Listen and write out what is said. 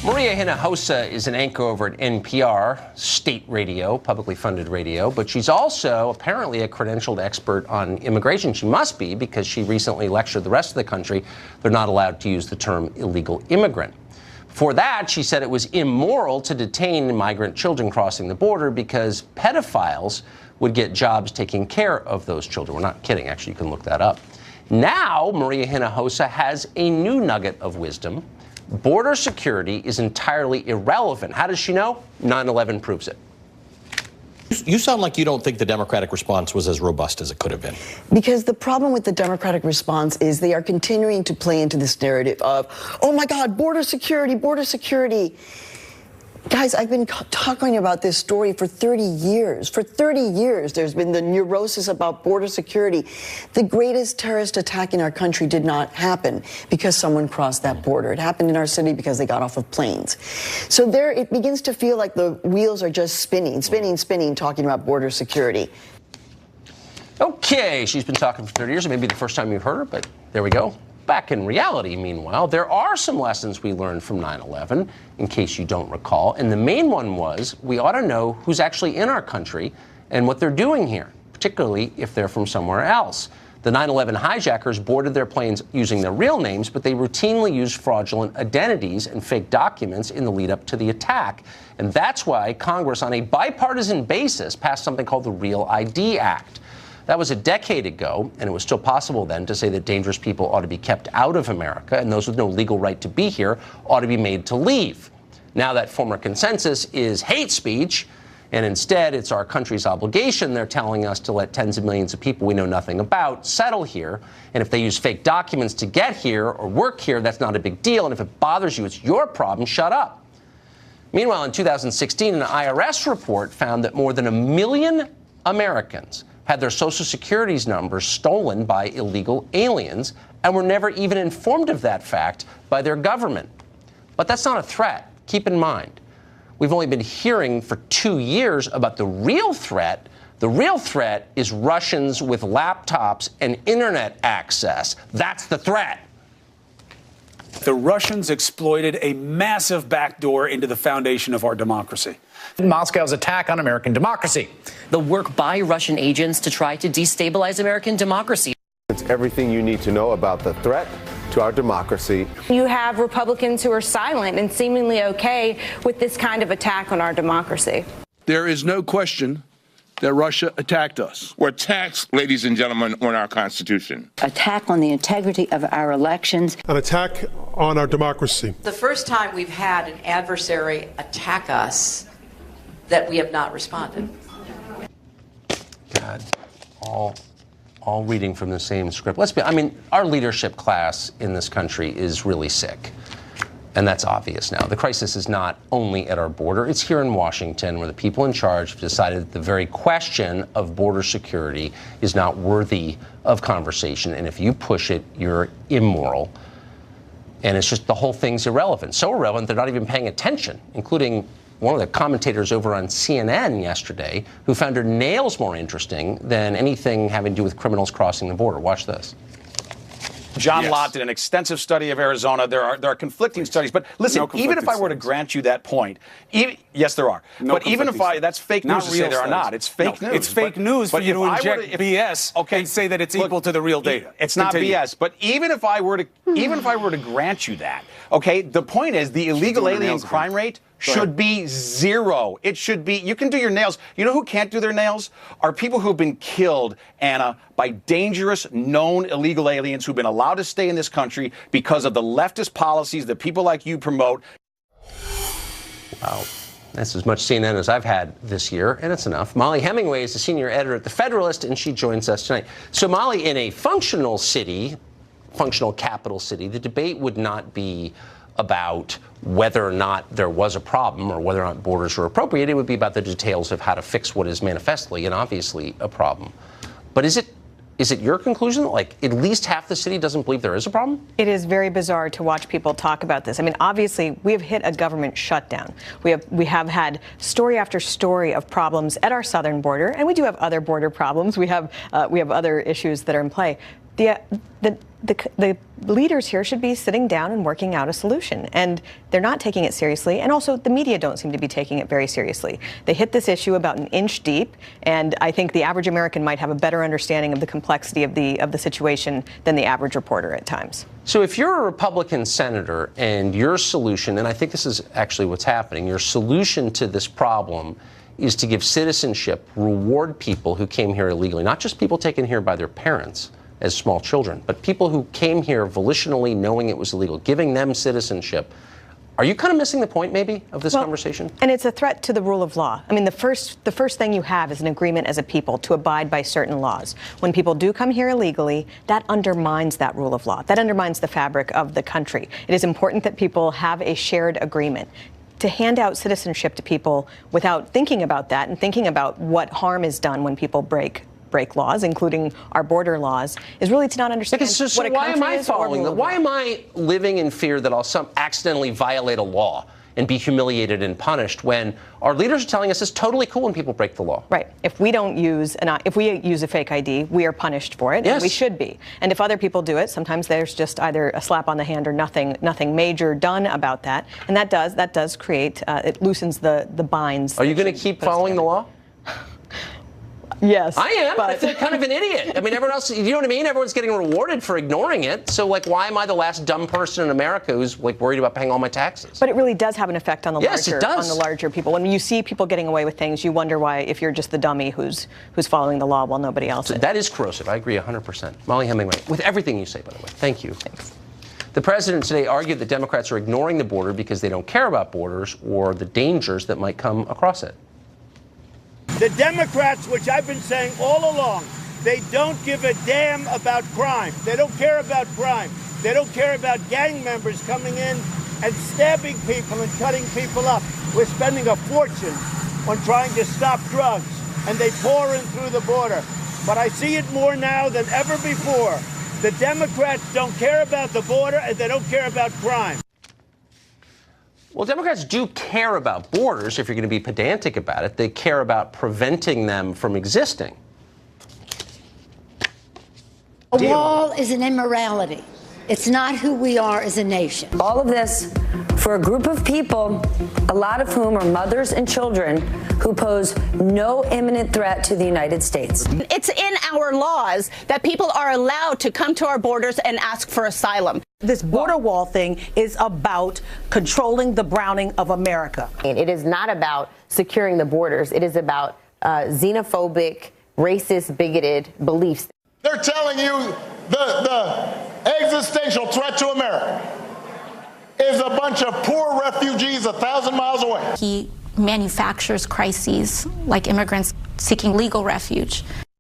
Maria Hinojosa is an anchor over at NPR, state radio, publicly funded radio, but she's also apparently a credentialed expert on immigration. She must be, because she recently lectured the rest of the country they're not allowed to use the term illegal immigrant. For that, she said it was immoral to detain migrant children crossing the border because pedophiles would get jobs taking care of those children. We're not kidding. Actually, you can look that up. Now, Maria Hinojosa has a new nugget of wisdom. Border security is entirely irrelevant. How does she know? 9/11 proves it. You sound like you don't think the Democratic response was as robust as it could have been. Because the problem with the Democratic response is they are continuing to play into this narrative of, oh my God, border security, border security. Guys, I've been talking about this story for 30 years. For 30 years, there's been the neurosis about border security. The greatest terrorist attack in our country did not happen because someone crossed that border. It happened in our city because they got off of planes. So there, it begins to feel like the wheels are just spinning, talking about border security. Okay, she's been talking for 30 years. It may be the first time you've heard her, but there we go. Back in reality, meanwhile, there are some lessons we learned from 9/11, in case you don't recall. And the main one was we ought to know who's actually in our country and what they're doing here, particularly if they're from somewhere else. The 9/11 hijackers boarded their planes using their real names, but they routinely used fraudulent identities and fake documents in the lead up to the attack. And that's why Congress, on a bipartisan basis, passed something called the Real ID Act. That was a decade ago, and it was still possible then to say that dangerous people ought to be kept out of America, and those with no legal right to be here ought to be made to leave. Now that former consensus is hate speech, and instead it's our country's obligation, they're telling us to let tens of millions of people we know nothing about settle here. And if they use fake documents to get here or work here, that's not a big deal. And if it bothers you, it's your problem, shut up. Meanwhile, in 2016, an IRS report found that more than 1 million Americans had their Social Security numbers stolen by illegal aliens and were never even informed of that fact by their government. But that's not a threat. Keep in mind, we've only been hearing for 2 years about the real threat. The real threat is Russians with laptops and internet access. That's the threat. The Russians exploited a massive backdoor into the foundation of our democracy. Moscow's attack on American democracy. The work by Russian agents to try to destabilize American democracy. It's everything you need to know about the threat to our democracy. You have Republicans who are silent and seemingly okay with this kind of attack on our democracy. There is no question that Russia attacked us. We're attacks, ladies and gentlemen, on our Constitution. Attack on the integrity of our elections. An attack on our democracy. The first time we've had an adversary attack us that we have not responded. God, all reading from the same script. Our leadership class in this country is really sick. And that's obvious now. The crisis is not only at our border, it's here in Washington, where the people in charge have decided that the very question of border security is not worthy of conversation. And if you push it, you're immoral. And it's just the whole thing's irrelevant. So irrelevant, they're not even paying attention, including one of the commentators over on CNN yesterday who found her nails more interesting than anything having to do with criminals crossing the border. Watch this. John Lott did an extensive study of Arizona. There are conflicting studies. But listen, even if I were to grant you that point, yes, there are. But even if that's fake news to say there are not. It's fake news. It's fake news for you to inject BS and say that it's equal to the real data. It's not BS. But even if I were to grant you that, okay, the point is the illegal alien crime rate should be zero. It should be, you can do your nails. You know who can't do their nails? Are people who have been killed, Anna, by dangerous, known illegal aliens who've been allowed to stay in this country because of the leftist policies that people like you promote. Wow. That's as much CNN as I've had this year, and it's enough. Mollie Hemingway is the senior editor at the Federalist, and she joins us tonight. So, Mollie, in a functional capital city, the debate would not be about whether or not there was a problem or whether or not borders were appropriate. It would be about the details of how to fix what is manifestly and obviously a problem. But is it your conclusion that, like, at least half the city doesn't believe there is a problem? It is very bizarre to watch people talk about this. I mean, obviously, we have hit a government shutdown. We have had story after story of problems at our southern border, and we do have other border problems. We have other issues that are in play. the leaders here should be sitting down and working out a solution, and they're not taking it seriously. And also, the media don't seem to be taking it very seriously. They hit this issue about an inch deep, and I think the average American might have a better understanding of the complexity of the situation than the average reporter at times. So if you're a Republican senator and your solution, and I think this is actually what's happening, your solution to this problem is to give citizenship, reward people who came here illegally, not just people taken here by their parents as small children, but people who came here volitionally knowing it was illegal, giving them citizenship. Are you kind of missing the point, maybe, of this conversation? And it's a threat to the rule of law. I mean, the first thing you have is an agreement as a people to abide by certain laws. When people do come here illegally, that undermines that rule of law. That undermines the fabric of the country. It is important that people have a shared agreement. To hand out citizenship to people without thinking about that and thinking about what harm is done when people break laws, including our border laws, is really to not understand what a why am country I is or following rule that? of Why law. am I living in fear that I'll accidentally violate a law and be humiliated and punished when our leaders are telling us it's totally cool when people break the law? Right. If we don't use if we use a fake ID, we are punished for it, and we should be. And if other people do it, sometimes there's just either a slap on the hand or nothing major done about that, and that does create it loosens the binds. Are you going to keep following the law? Yes. I am. But I feel kind of an idiot. I mean, everyone else, you know what I mean? Everyone's getting rewarded for ignoring it. So, like, why am I the last dumb person in America who's, like, worried about paying all my taxes? But it really does have an effect on the Yes, larger it does. on the larger people. When you see people getting away with things, you wonder why, if you're just the dummy who's following the law while nobody else is. That is corrosive. I agree 100%. Mollie Hemingway, with everything you say, by the way. Thank you. Thanks. The president today argued that Democrats are ignoring the border because they don't care about borders or the dangers that might come across it. The Democrats, which I've been saying all along, they don't give a damn about crime. They don't care about crime. They don't care about gang members coming in and stabbing people and cutting people up. We're spending a fortune on trying to stop drugs, and they pour in through the border. But I see it more now than ever before. The Democrats don't care about the border, and they don't care about crime. Well, Democrats do care about borders, if you're going to be pedantic about it. They care about preventing them from existing. A wall is an immorality. It's not who we are as a nation. All of this for a group of people, a lot of whom are mothers and children, who pose no imminent threat to the United States. It's in our laws that people are allowed to come to our borders and ask for asylum. This border wall thing is about controlling the browning of America. And it is not about securing the borders. It is about xenophobic, racist, bigoted beliefs. They're telling you the existential threat to America is a bunch of poor refugees 1,000 miles away. He manufactures crises like immigrants seeking legal refuge.